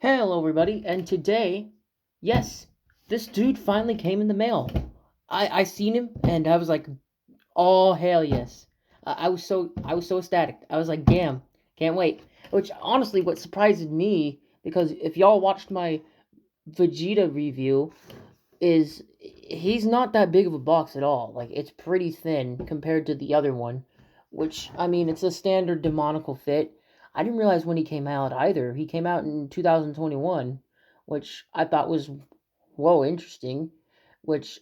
Hello, everybody, and today, yes, this dude finally came in the mail. I seen him, and I was like, "Oh hell yes!" I was so ecstatic. I was like, "Damn, can't wait." Which honestly, what surprised me, because if y'all watched my Vegeta review, is he's not that big of a box at all. Like it's pretty thin compared to the other one, which I mean it's a standard demonical fit. I didn't realize when he came out either. He came out in 2021, which I thought was whoa interesting. Which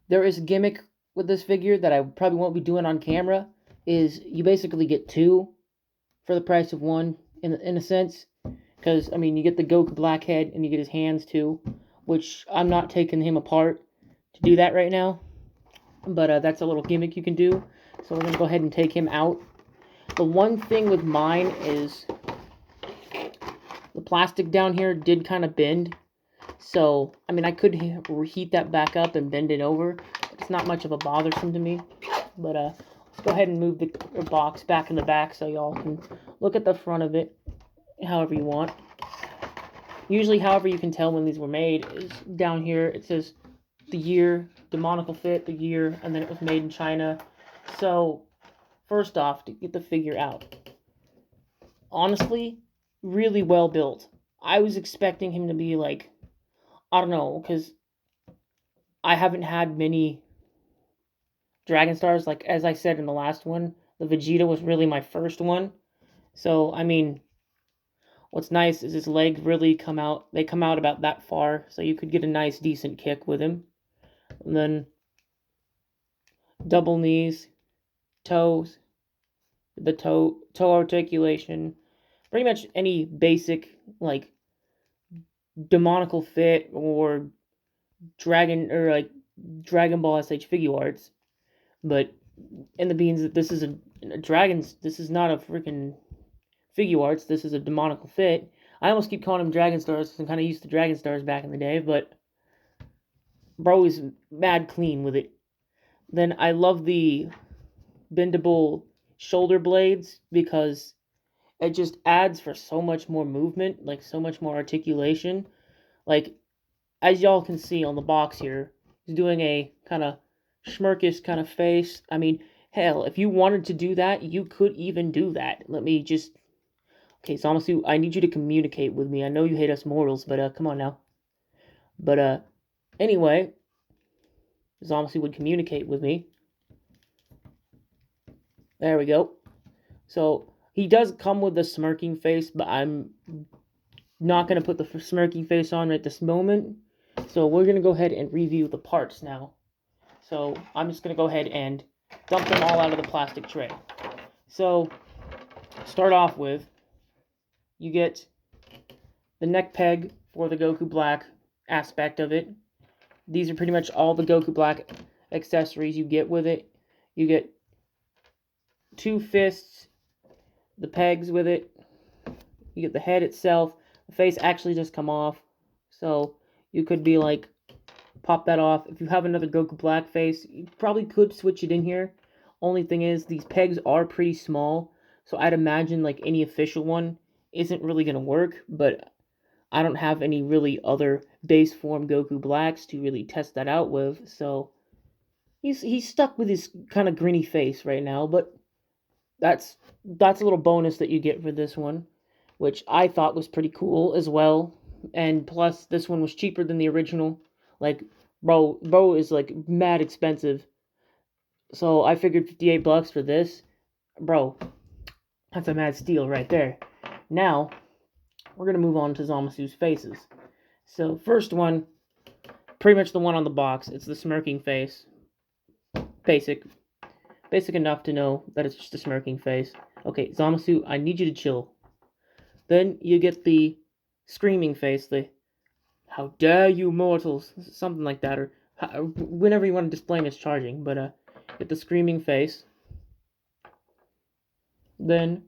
there is a gimmick with this figure that I probably won't be doing on camera. Is you basically get two for the price of one in a sense. Because, I mean, you get the Goku Blackhead and you get his hands too, which I'm not taking him apart to do that right now. But that's a little gimmick you can do. So we're going to go ahead and take him out. The one thing with mine is the plastic down here did kind of bend. So, I mean, I could heat that back up and bend it over. It's not much of a bothersome to me. But let's go ahead and move the box back in the back so y'all can look at the front of it however you want. Usually, however you can tell when these were made is down here. It says the year, demonical fit, the year, and then it was made in China. So, first off, to get the figure out. Honestly, really well built. I was expecting him to be like, I don't know, because I haven't had many Dragon Stars. Like, as I said in the last one, the Vegeta was really my first one. So, I mean, what's nice is his legs really come out. They come out about that far, so you could get a nice, decent kick with him. And then double knees, toes, the toe articulation, pretty much any basic like demonical fit or Dragon Ball SH figure arts. But in the beans that this is a dragon's, this is not a freaking figure arts. This is a demonical fit. I almost keep calling him Dragon Stars because I'm kind of used to Dragon Stars back in the day, but bro is mad clean with it. Then I love the bendable shoulder blades because it just adds for so much more movement, like so much more articulation. Like as y'all can see on the box here, he's doing a kind of schmirkish kind of face. I mean, hell, if you wanted to do that, you could even do that. Let me just okay, Zamasu, I need you to communicate with me. I know you hate us mortals, but come on now. But anyway, Zamasu would communicate with me. There we go. So he does come with the smirking face, but I'm not going to put the smirking face on at this moment. So we're going to go ahead and review the parts now. So I'm just going to go ahead and dump them all out of the plastic tray. So start off with, you get the neck peg for the Goku Black aspect of it. These are pretty much all the Goku Black accessories you get with it. You get two fists, the pegs with it. You get the head itself. The face actually just come off. So you could be like, pop that off. If you have another Goku Black face, you probably could switch it in here. Only thing is, these pegs are pretty small. So I'd imagine like any official one isn't really going to work. But I don't have any really other base form Goku Blacks to really test that out with. So he's stuck with his kind of grinny face right now. But that's a little bonus that you get for this one, which I thought was pretty cool as well. And plus, this one was cheaper than the original. Like, bro is like mad expensive. So I figured $58 for this. Bro, that's a mad steal right there. Now, we're gonna move on to Zamasu's faces. So first one, pretty much the one on the box. It's the smirking face. Basic. Basic enough to know that it's just a smirking face. Okay, Zamasu, I need you to chill. Then you get the screaming face, the how dare you mortals, something like that, or whenever you want to display him as charging, but get the screaming face. Then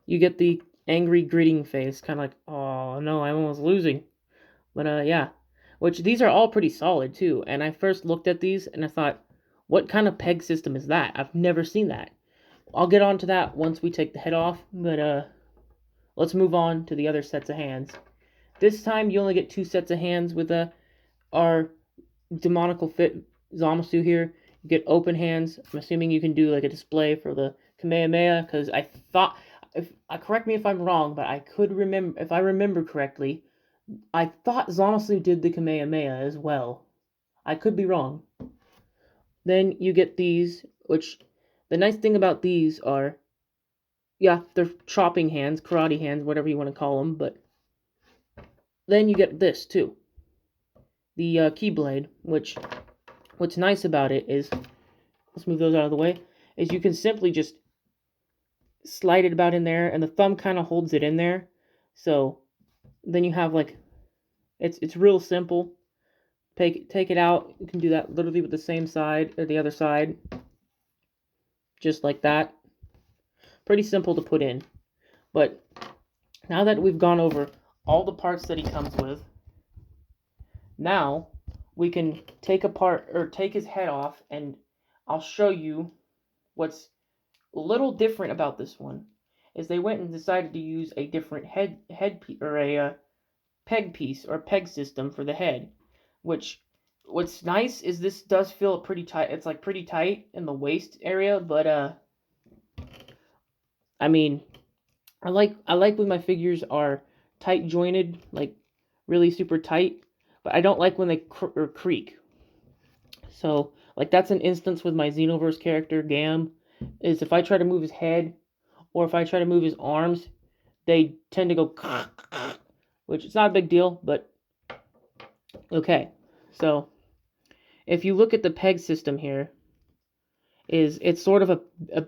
you get the angry gritting face, kind of like, oh no, I'm almost losing. But yeah, which these are all pretty solid too, and I first looked at these and I thought, what kind of peg system is that? I've never seen that. I'll get onto that once we take the head off, but let's move on to the other sets of hands. This time you only get 2 sets of hands with our demonical fit zamasu here. You get open hands. I'm assuming you can do like a display for the Kamehameha, because I thought, correct me if I'm wrong, but I could remember, if I remember correctly, I thought Zamasu did the Kamehameha as well. I could be wrong. Then you get these, which the nice thing about these are, yeah, they're chopping hands, karate hands, whatever you want to call them, but then you get this too. The Keyblade, which, what's nice about it is, let's move those out of the way, is you can simply just slide it about in there, and the thumb kind of holds it in there. So then you have like, it's real simple. Take it out. You can do that literally with the same side or the other side, just like that. Pretty simple to put in. But now that we've gone over all the parts that he comes with, now we can take his head off, and I'll show you what's a little different about this one. Is they went and decided to use a different head or a peg piece or peg system for the head, which, what's nice is this does feel pretty tight. It's like pretty tight in the waist area, but I mean, I like when my figures are tight jointed, like really super tight, but I don't like when they creak. So, like, that's an instance with my Xenoverse character Gam, is if I try to move his head or if I try to move his arms, they tend to go which is not a big deal, but okay. So, if you look at the peg system here, it's sort of a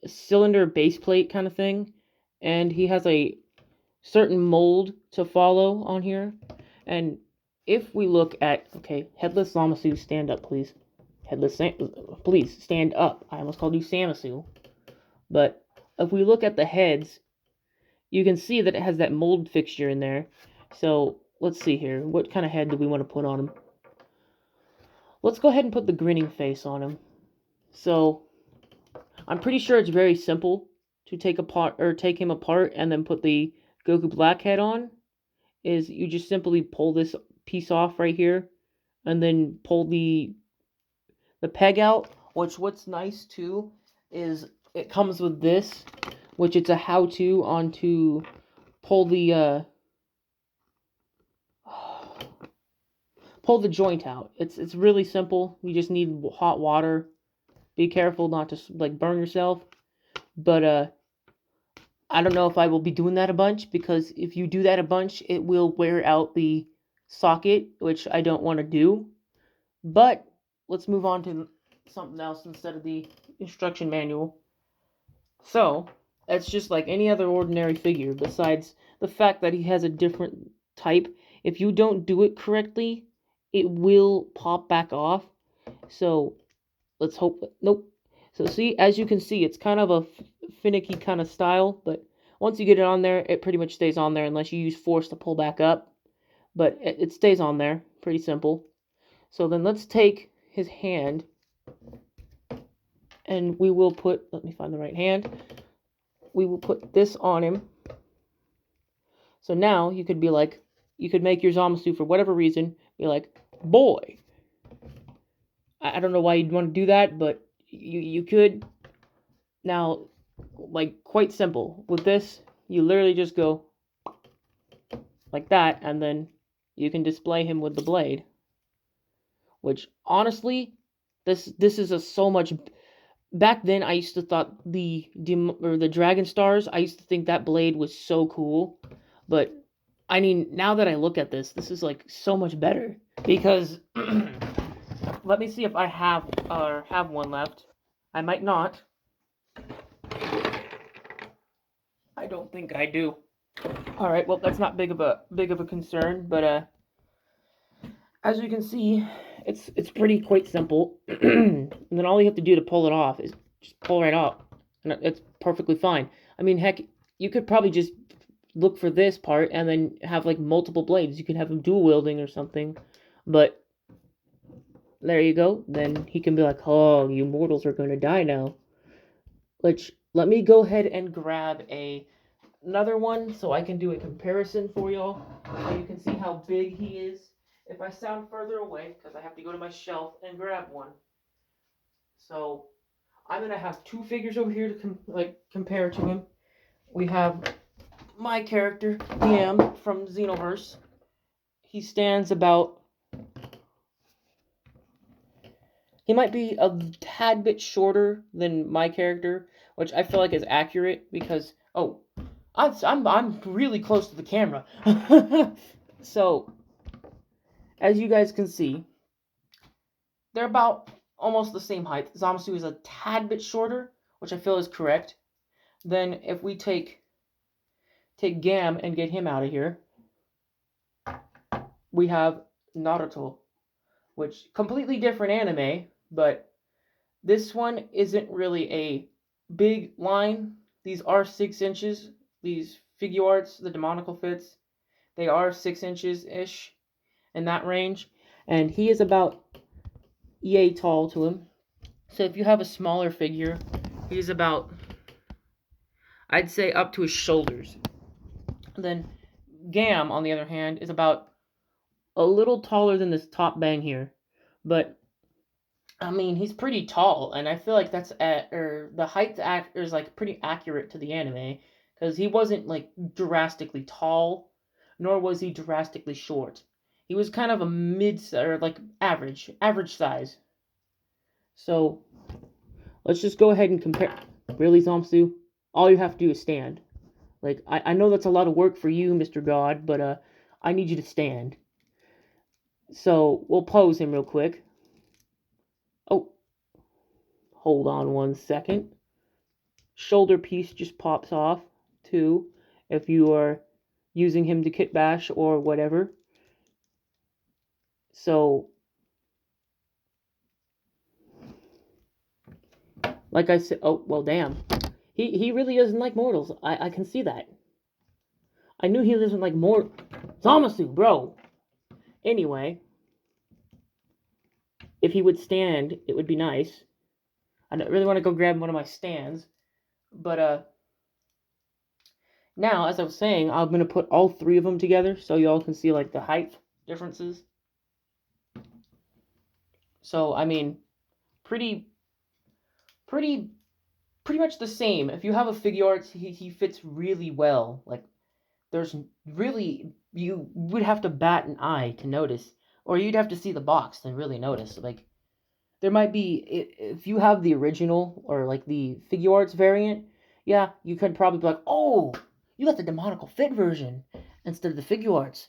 cylinder base plate kind of thing, and he has a certain mold to follow on here. And if we look at, okay, Headless Zamasu, stand up, please. Please stand up. I almost called you Samasu. But if we look at the heads, you can see that it has that mold fixture in there. So let's see here. What kind of head do we want to put on him? Let's go ahead and put the grinning face on him. So I'm pretty sure it's very simple to take him apart and then put the Goku Black head on. Is you just simply pull this piece off right here, and then pull the peg out. What's nice too is it comes with this, which it's a how-to on to pull the joint out. It's really simple. You just need hot water. Be careful not to like burn yourself. But I don't know if I will be doing that a bunch, because if you do that a bunch, it will wear out the socket, which I don't want to do. But let's move on to something else instead of the instruction manual. So, it's just like any other ordinary figure, besides the fact that he has a different type. If you don't do it correctly, it will pop back off. So, let's hope. Nope. So, see, as you can see, it's kind of a finicky kind of style, but once you get it on there, it pretty much stays on there unless you use force to pull back up. But it stays on there. Pretty simple. So then let's take his hand, and we will put, let me find the right hand, we will put this on him. So now you could be like, you could make your Zamasu for whatever reason, be like, boy. I don't know why you'd want to do that, but you could. Now, like, quite simple. With this, you literally just go like that, and then you can display him with the blade. Which, honestly, this is a so much. Back then, I used to thought the Dragon Stars, I used to think that blade was so cool. But, I mean, now that I look at this is like so much better. Because, let me see if I have one left. I might not. I don't think I do. Alright, well, that's not big of a concern, but, as you can see, it's pretty quite simple. And then all you have to do to pull it off is just pull right off, and it's perfectly fine. I mean, heck, you could probably just look for this part and then have like multiple blades. You could have him dual wielding or something, but there you go. Then he can be like, "Oh, you mortals are going to die now." Which, let me go ahead and grab a another one so I can do a comparison for y'all, so you can see how big he is. If I sound further away, because I have to go to my shelf and grab one. So I'm gonna have two figures over here to compare to him. We have my character, Liam from Xenoverse. He stands about. He might be a tad bit shorter than my character, which I feel like is accurate because I'm really close to the camera. So as you guys can see, they're about almost the same height. Zamasu is a tad bit shorter, which I feel is correct. Then if we take Gam and get him out of here, we have Naruto, which completely different anime, but this one isn't really a big line. These are 6 inches. These figure arts, the demonical fits, they are 6 inches-ish in that range. And he is about yay tall to him. So if you have a smaller figure, he's about, I'd say, up to his shoulders. And then Gam, on the other hand, is about a little taller than this top bang here. But I mean, he's pretty tall, and I feel like the height is like pretty accurate to the anime, because he wasn't like drastically tall, nor was he drastically short. He was kind of a average size. So let's just go ahead and compare. Really, Zomsu? All you have to do is stand. Like I know that's a lot of work for you, Mr. God, but I need you to stand. So we'll pose him real quick. Oh, hold on one second. Shoulder piece just pops off too if you are using him to kit bash or whatever. So like I said, oh well, damn, he really doesn't like mortals. I can see that. I knew he doesn't like Zamasu, bro. Anyway, if he would stand, it would be nice. I don't really want to go grab one of my stands, but now, as I was saying, I'm gonna put all 3 of them together so y'all can see like the height differences. So I mean, pretty much the same. If you have a figure arts, he fits really well. Like there's really, you would have to bat an eye to notice, or you'd have to see the box to really notice. Like there might be, if you have the original or like the figure arts variant, yeah, you could probably be like, oh, you got the demonical fit version instead of the figure arts.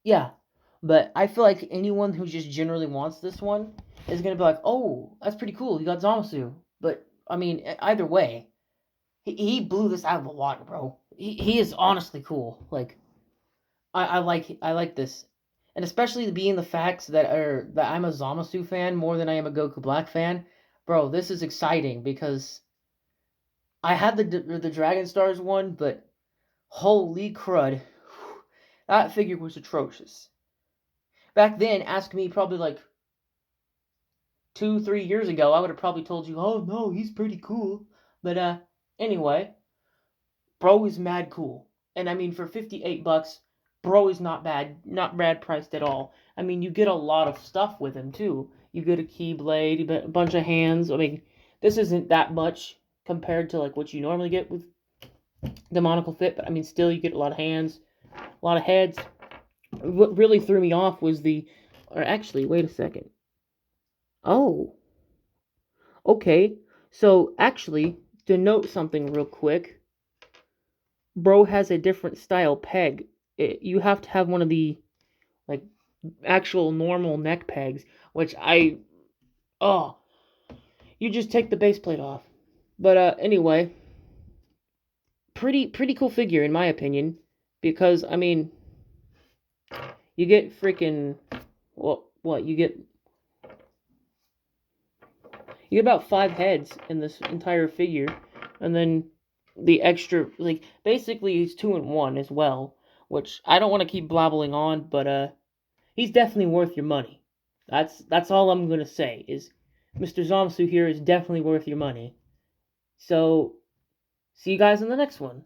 Yeah. But I feel like anyone who just generally wants this one is gonna be like, oh, that's pretty cool. You got Zamasu. But I mean, either way, he blew this out of the water, bro. He is honestly cool. Like I like this, and especially being the facts that I'm a Zamasu fan more than I am a Goku Black fan, bro. This is exciting because I had the Dragon Stars one, but holy crud, that figure was atrocious. Back then, ask me probably like 2-3 years ago, I would have probably told you, oh no, he's pretty cool. But anyway, bro is mad cool. And I mean, for $58, bro is not bad priced at all. I mean, you get a lot of stuff with him too. You get a keyblade, you get a bunch of hands. I mean, this isn't that much compared to like what you normally get with Demonical Fit, but I mean, still you get a lot of hands, a lot of heads. What really threw me off was or actually, wait a second. Oh, okay. So actually, to note something real quick, bro has a different style peg. You have to have one of the like actual normal neck pegs, which you just take the base plate off. But anyway, pretty cool figure in my opinion, because I mean, you get freaking what you get about 5 heads in this entire figure, and then the extra, like, basically he's 2 in 1 as well, which I don't want to keep blabbling on, but he's definitely worth your money. That's all I'm gonna say, is Mr. Zamasu here is definitely worth your money. So, see you guys in the next one.